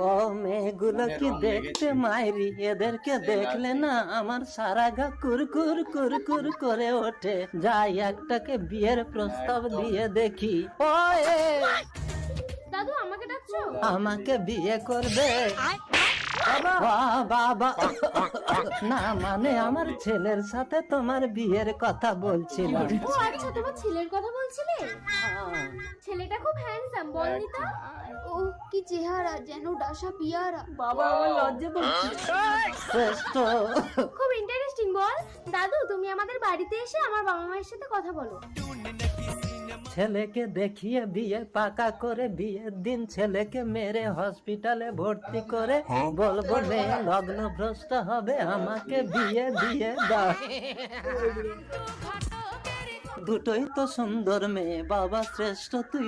ও মেয়েগুলো কি দেখতে মাইরি, এদেরকে দেখলে না আমার সারা গা কুরকুর কুরকুর করে ওঠে। যাই একটাকে বিয়ের প্রস্তাব দিয়ে দেখি। ও দাদু আমাকে ডাকছো? আমাকে বিয়ে করবে? বাবা না, মানে আমার ছেলের সাথে তোমার বিয়ের কথা বলছিলাম। ও আচ্ছা, তোমার ছেলের কথা বলছিলে। ছেলেটা খুব হ্যান্ডসাম, বলনি তো? ও কি চেহারা, যেন ডাসা পিয়ারা। বাবা আমার লজ্জা করছে। শ্রেষ্ঠ। খুব ইন্টারেস্টিং। বল দাদু, তুমি আমাদের বাড়িতে এসে আমার বাবা মায়ের সাথে কথা বলো। ছেলেকে দেখিয়ে বিয়ে পাকা করে বিয়ের দিন ছেলেকে মেরে হসপিটালে ভর্তি করে বলবো মেয়ে লগ্ন ভ্রষ্ট হবে, আমাকে বিয়ে দিয়ে দাও। দুটোই তো সুন্দর মেয়ে। বাবা শ্রেষ্ঠ, তুই